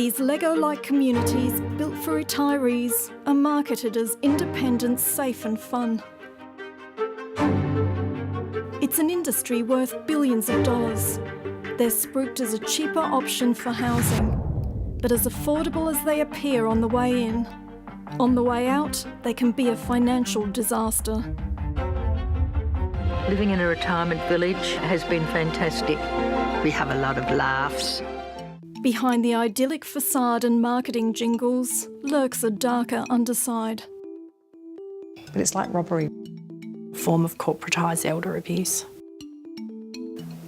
These Lego-like communities, built for retirees, are marketed as independent, safe and fun. It's an industry worth billions of dollars. They're spruiked as a cheaper option for housing, but as affordable as they appear on the way in. On the way out, they can be a financial disaster. Living in a retirement village has been fantastic. We have a lot of laughs. Behind the idyllic facade and marketing jingles lurks a darker underside. But it's like robbery. A form of corporatised elder abuse.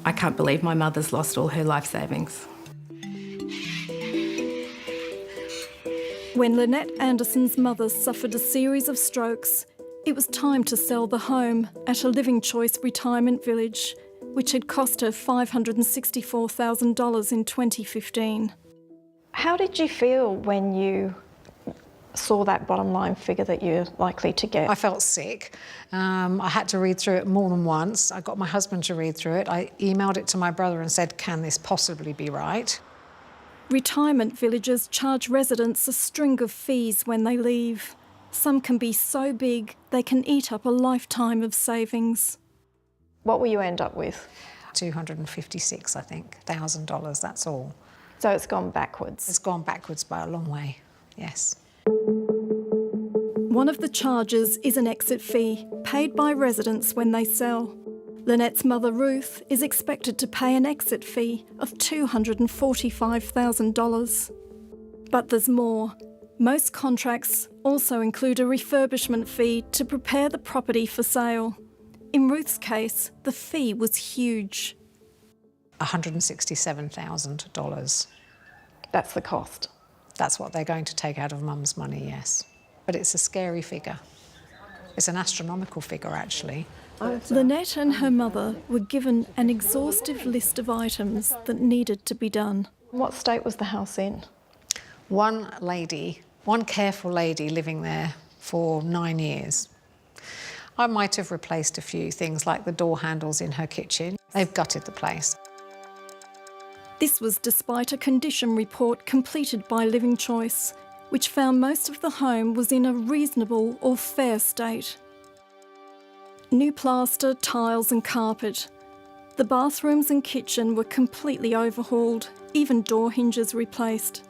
I can't believe my mother's lost all her life savings. When Lynette Anderson's mother suffered a series of strokes, it was time to sell the home at a Living Choice retirement village, which had cost her $564,000 in 2015. How did you feel when you saw that bottom line figure that you're likely to get? I felt sick. I had to read through it more than once. I got my husband to read through it. I emailed it to my brother and said, can this possibly be right? Retirement villages charge residents a string of fees when they leave. Some can be so big they can eat up a lifetime of savings. What will you end up with? $256, I think, $1,000, that's all. So it's gone backwards? It's gone backwards by a long way, yes. One of the charges is an exit fee paid by residents when they sell. Lynette's mother, Ruth, is expected to pay an exit fee of $245,000. But there's more. Most contracts also include a refurbishment fee to prepare the property for sale. In Ruth's case, the fee was huge. $167,000. That's the cost? That's what they're going to take out of Mum's money, yes. But it's a scary figure. It's an astronomical figure, actually. Lynette and her mother were given an exhaustive list of items that needed to be done. What state was the house in? One careful lady living there for 9 years. I might have replaced a few things like the door handles in her kitchen. They've gutted the place. This was despite a condition report completed by Living Choice, which found most of the home was in a reasonable or fair state. New plaster, tiles and carpet. The bathrooms and kitchen were completely overhauled, even door hinges replaced.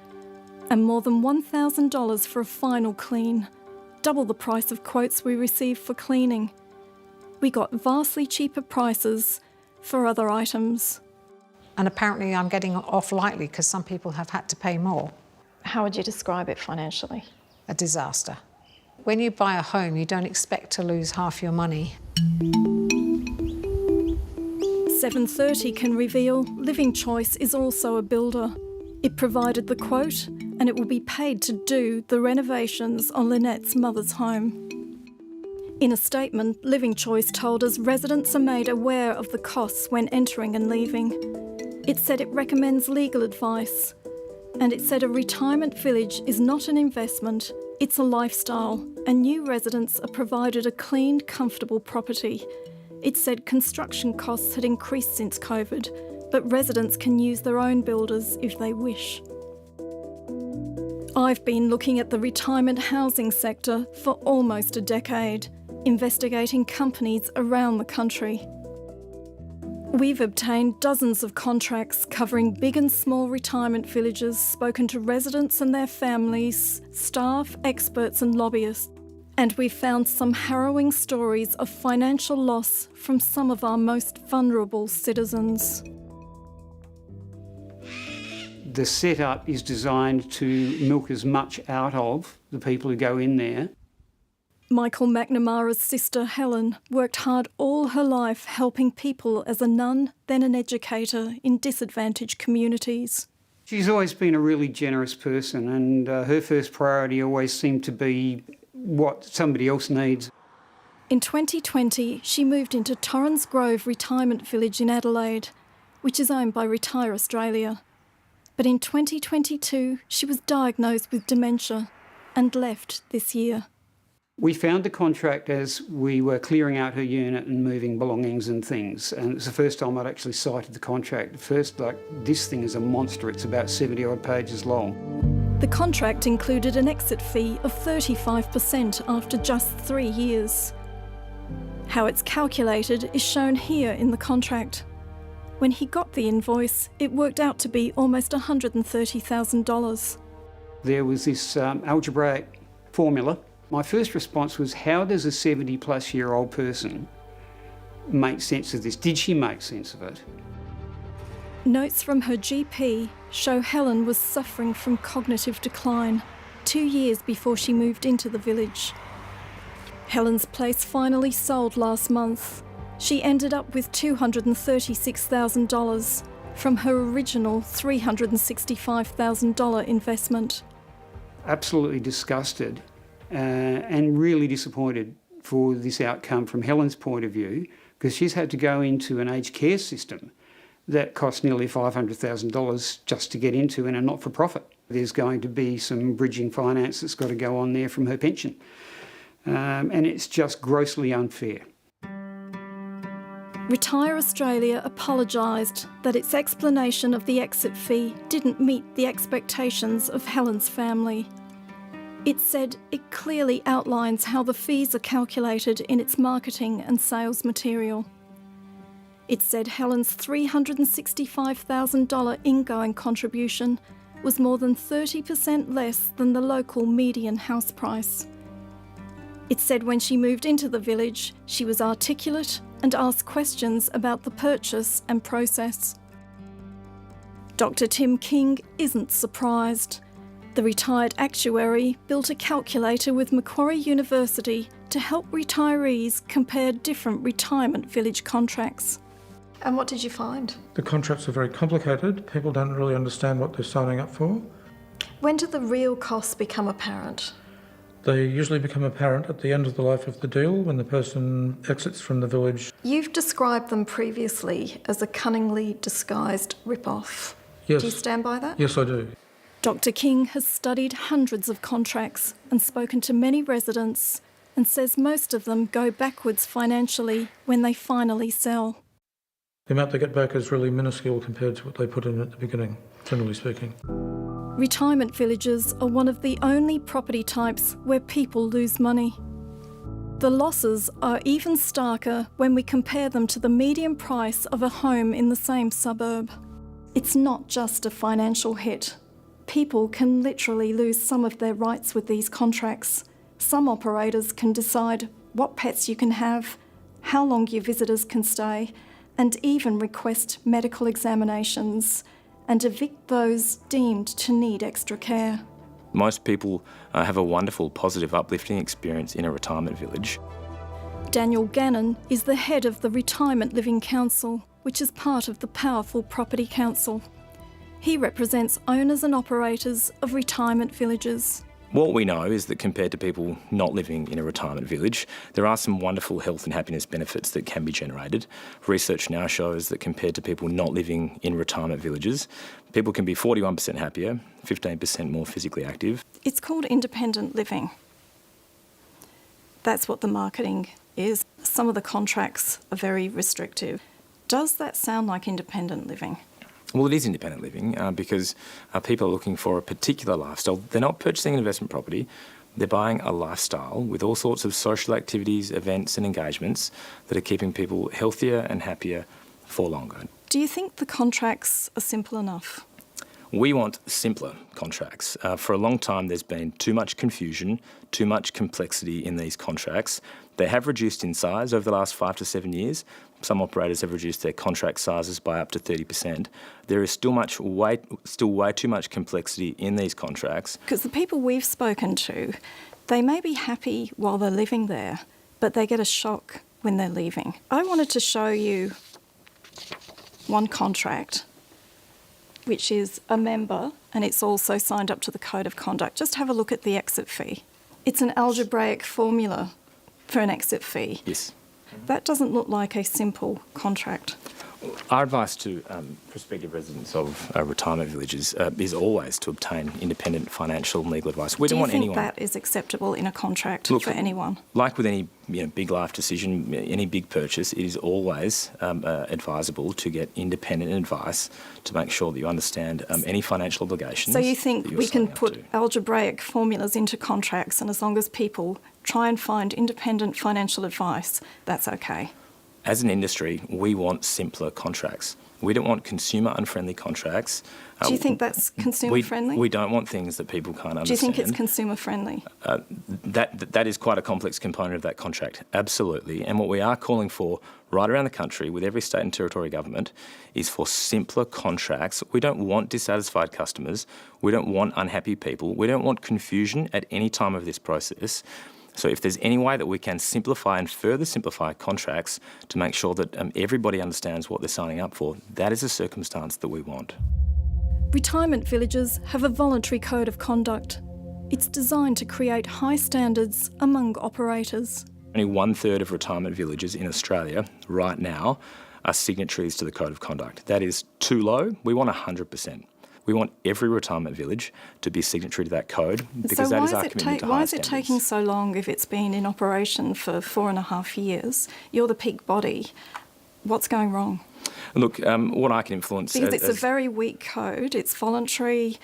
And more than $1,000 for a final clean, double the price of quotes we received for cleaning. We got vastly cheaper prices for other items. And apparently I'm getting off lightly because some people have had to pay more. How would you describe it financially? A disaster. When you buy a home, you don't expect to lose half your money. 730 can reveal Living Choice is also a builder. It provided the quote and it will be paid to do the renovations on Lynette's mother's home. In a statement, Living Choice told us residents are made aware of the costs when entering and leaving. It said it recommends legal advice. And it said a retirement village is not an investment, it's a lifestyle, and new residents are provided a clean, comfortable property. It said construction costs had increased since COVID, but residents can use their own builders if they wish. I've been looking at the retirement housing sector for almost a decade, investigating companies around the country. We've obtained dozens of contracts covering big and small retirement villages, spoken to residents and their families, staff, experts and lobbyists. And we've found some harrowing stories of financial loss from some of our most vulnerable citizens. The setup is designed to milk as much out of the people who go in there. Michael McNamara's sister Helen worked hard all her life helping people as a nun, then an educator in disadvantaged communities. She's always been a really generous person, and her first priority always seemed to be what somebody else needs. In 2020, she moved into Torrens Grove Retirement Village in Adelaide, which is owned by Retire Australia. But in 2022, she was diagnosed with dementia and left this year. We found the contract as we were clearing out her unit and moving belongings and things, and it's the first time I'd actually cited the contract. First, this thing is a monster. It's about 70-odd pages long. The contract included an exit fee of 35% after just 3 years. How it's calculated is shown here in the contract. When he got the invoice, it worked out to be almost $130,000. There was this algebraic formula. My first response was, how does a 70-plus-year-old person make sense of this? Did she make sense of it? Notes from her GP show Helen was suffering from cognitive decline 2 years before she moved into the village. Helen's place finally sold last month. She ended up with $236,000 from her original $365,000 investment. Absolutely disgusted and really disappointed for this outcome from Helen's point of view, because she's had to go into an aged care system that costs nearly $500,000 just to get into in a not-for-profit. There's going to be some bridging finance that's got to go on there from her pension. And it's just grossly unfair. Retire Australia apologised that its explanation of the exit fee didn't meet the expectations of Helen's family. It said it clearly outlines how the fees are calculated in its marketing and sales material. It said Helen's $365,000 ingoing contribution was more than 30% less than the local median house price. It said when she moved into the village, she was articulate and asked questions about the purchase and process. Dr. Tim King isn't surprised. The retired actuary built a calculator with Macquarie University to help retirees compare different retirement village contracts. And what did you find? The contracts are very complicated. People don't really understand what they're signing up for. When do the real costs become apparent? They usually become apparent at the end of the life of the deal when the person exits from the village. You've described them previously as a cunningly disguised rip-off. Yes. Do you stand by that? Yes, I do. Dr. King has studied hundreds of contracts and spoken to many residents and says most of them go backwards financially when they finally sell. The amount they get back is really minuscule compared to what they put in at the beginning, generally speaking. Retirement villages are one of the only property types where people lose money. The losses are even starker when we compare them to the median price of a home in the same suburb. It's not just a financial hit. People can literally lose some of their rights with these contracts. Some operators can decide what pets you can have, how long your visitors can stay, and even request medical examinations and evict those deemed to need extra care. Most people have a wonderful, positive, uplifting experience in a retirement village. Daniel Gannon is the head of the Retirement Living Council, which is part of the powerful Property Council. He represents owners and operators of retirement villages. What we know is that compared to people not living in a retirement village, there are some wonderful health and happiness benefits that can be generated. Research now shows that compared to people not living in retirement villages, people can be 41% happier, 15% more physically active. It's called independent living. That's what the marketing is. Some of the contracts are very restrictive. Does that sound like independent living? Well, it is independent living because people are looking for a particular lifestyle. They're not purchasing an investment property. They're buying a lifestyle with all sorts of social activities, events and engagements that are keeping people healthier and happier for longer. Do you think the contracts are simple enough? We want simpler contracts. For a long time, there's been too much confusion, too much complexity in these contracts. They have reduced in size over the last 5 to 7 years. Some operators have reduced their contract sizes by up to 30%. There is still way too much complexity in these contracts. Because the people we've spoken to, they may be happy while they're living there, but they get a shock when they're leaving. I wanted to show you one contract, which is a member, and it's also signed up to the Code of Conduct. Just have a look at the exit fee. It's an algebraic formula for an exit fee. Yes. That doesn't look like a simple contract. Our advice to prospective residents of retirement villages is always to obtain independent financial and legal advice. We Do don't you want think anyone. that is acceptable in a contract Look, for anyone? Like with any big life decision, any big purchase, it is always advisable to get independent advice to make sure that you understand any financial obligations. So you think that you're we can signing up put to. algebraic formulas into contracts, and as long as people try and find independent financial advice, that's okay? As an industry, we want simpler contracts. We don't want consumer-unfriendly contracts. Do you think that's consumer friendly? We don't want things that people can't understand. Do you think it's consumer friendly? That is quite a complex component of that contract, absolutely. And what we are calling for right around the country with every state and territory government is for simpler contracts. We don't want dissatisfied customers. We don't want unhappy people. We don't want confusion at any time of this process. So if there's any way that we can simplify and further simplify contracts to make sure that everybody understands what they're signing up for, that is a circumstance that we want. Retirement villages have a voluntary code of conduct. It's designed to create high standards among operators. Only 1/3 of retirement villages in Australia right now are signatories to the code of conduct. That is too low. We want 100%. We want every retirement village to be signatory to that code because that is our commitment to high why is it standards. taking so long if it's been in operation for 4.5 years? You're the peak body. What's going wrong? Look, what I can influence... Because it's a very weak code. It's voluntary.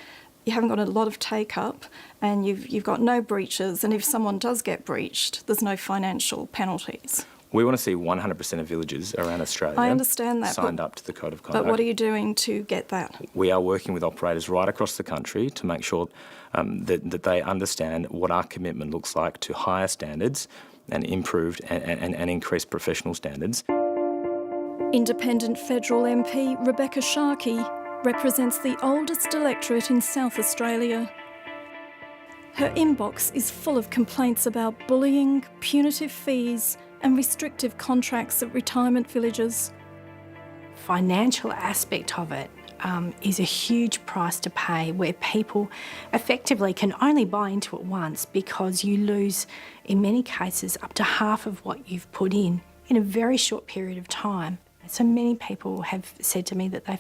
You haven't got a lot of take-up and you've got no breaches. And if someone does get breached, there's no financial penalties. We want to see 100% of villages around Australia I understand that, signed up to the code of conduct. But what are you doing to get that? We are working with operators right across the country to make sure that they understand what our commitment looks like to higher standards and improved and increased professional standards. Independent federal MP Rebecca Sharkey represents the oldest electorate in South Australia. Her inbox is full of complaints about bullying, punitive fees and restrictive contracts at retirement villages. Financial aspect of it is a huge price to pay where people effectively can only buy into it once because you lose, in many cases, up to half of what you've put in a very short period of time. So many people have said to me that they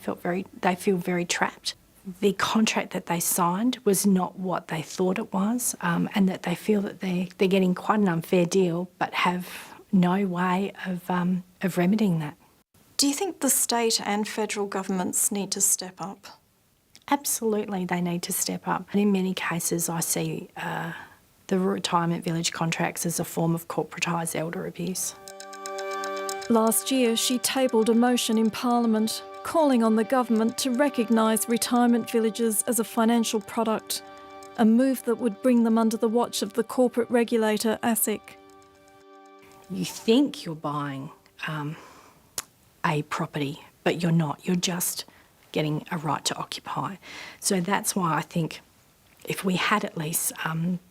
feel very trapped. The contract that they signed was not what they thought it was, and that they feel that they're getting quite an unfair deal but have no way of remedying that. Do you think the state and federal governments need to step up? Absolutely, they need to step up. And in many cases, I see the retirement village contracts as a form of corporatised elder abuse. Last year, she tabled a motion in Parliament calling on the government to recognise retirement villages as a financial product, a move that would bring them under the watch of the corporate regulator ASIC. You think you're buying a property, but you're not. You're just getting a right to occupy. So that's why I think if we had at least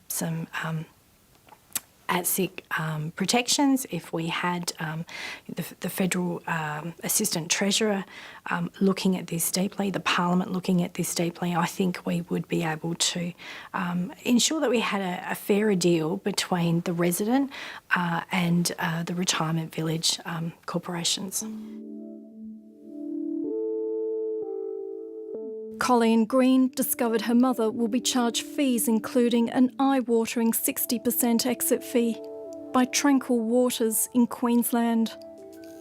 some ASIC protections, if we had the Federal Assistant Treasurer looking at this deeply, the Parliament looking at this deeply, I think we would be able to ensure that we had a fairer deal between the resident and the retirement village corporations. Colleen Green discovered her mother will be charged fees including an eye-watering 60% exit fee by Tranquil Waters in Queensland.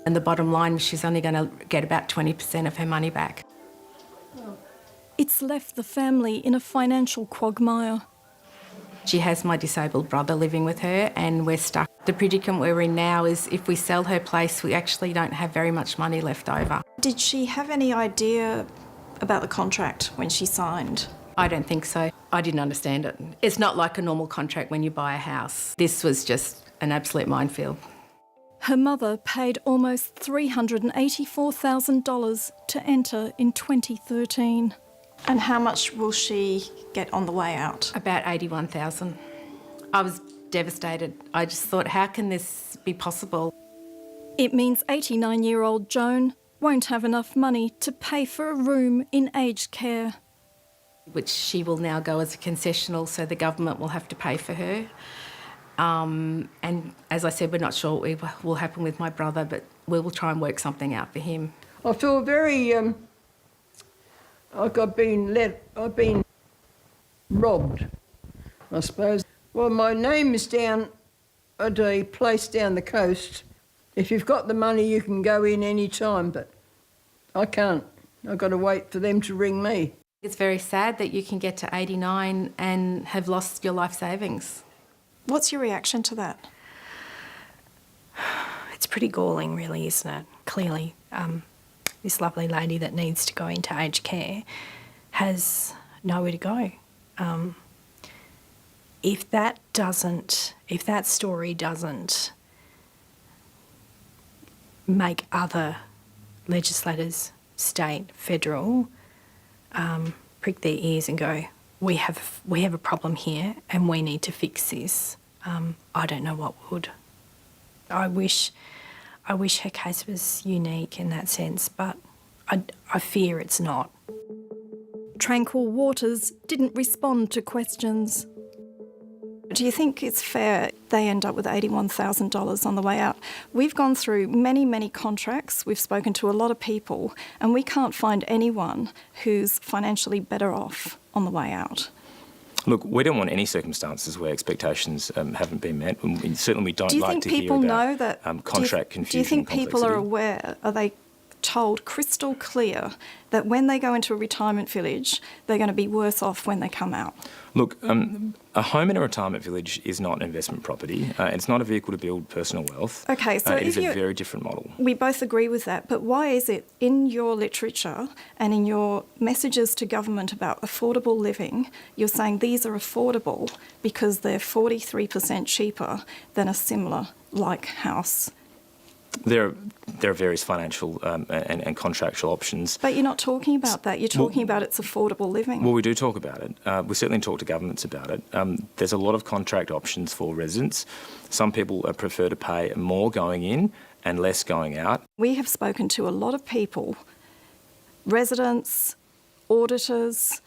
And the bottom line, she's only going to get about 20% of her money back. It's left the family in a financial quagmire. She has my disabled brother living with her and we're stuck. The predicament we're in now is if we sell her place, we actually don't have very much money left over. Did she have any idea about the contract when she signed? I don't think so. I didn't understand it. It's not like a normal contract when you buy a house. This was just an absolute minefield. Her mother paid almost $384,000 to enter in 2013. And how much will she get on the way out? About $81,000. I was devastated. I just thought, how can this be possible? It means 89-year-old Joan won't have enough money to pay for a room in aged care. Which she will now go as a concessional, so the government will have to pay for her. And as I said, we're not sure what will happen with my brother, but we will try and work something out for him. I feel very like I've been robbed, I suppose. Well, my name is down at a place down the coast. If you've got the money, you can go in any time, but I can't. I've got to wait for them to ring me. It's very sad that you can get to 89 and have lost your life savings. What's your reaction to that? It's pretty galling, really, isn't it? Clearly, this lovely lady that needs to go into aged care has nowhere to go. If that story doesn't make other legislators, state, federal, prick their ears and go, we have a problem here and we need to fix this, I don't know what would. I wish her case was unique in that sense, but I fear it's not. Tranquil Waters didn't respond to questions. Do you think it's fair they end up with $81,000 on the way out? We've gone through many, many contracts, we've spoken to a lot of people, and we can't find anyone who's financially better off on the way out. Look, we don't want any circumstances where expectations haven't been met. Certainly we don't like to hear about contract confusion. Do you think people are aware, are they told crystal clear that when they go into a retirement village, they're going to be worse off when they come out? Look, a home in a retirement village is not an investment property. It's not a vehicle to build personal wealth. Okay, so it is a very different model. We both agree with that, but why is it in your literature and in your messages to government about affordable living, you're saying these are affordable because they're 43% cheaper than a similar like house? There are various financial and contractual options. But you're not talking about that. You're talking about it's affordable living. Well, we do talk about it. We certainly talk to governments about it. There's a lot of contract options for residents. Some people prefer to pay more going in and less going out. We have spoken to a lot of people, residents, auditors,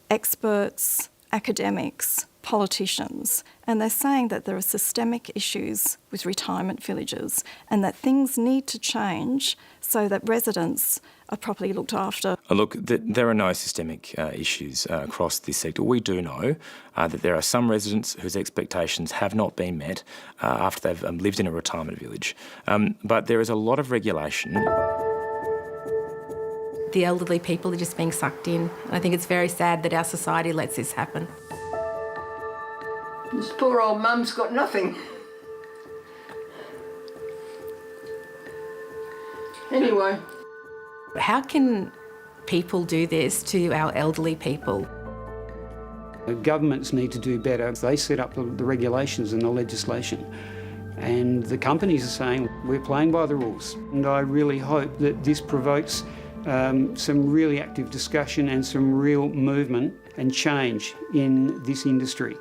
experts, academics, politicians, and they're saying that there are systemic issues with retirement villages and that things need to change so that residents are properly looked after. Look, there are no systemic issues across this sector. We do know that there are some residents whose expectations have not been met after they've lived in a retirement village. But there is a lot of regulation. The elderly people are just being sucked in. And I think it's very sad that our society lets this happen. This poor old mum's got nothing. Anyway. How can people do this to our elderly people? Governments need to do better. They set up the regulations and the legislation. And the companies are saying, we're playing by the rules. And I really hope that this provokes some really active discussion and some real movement and change in this industry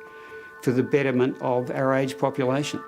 for the betterment of our aged population.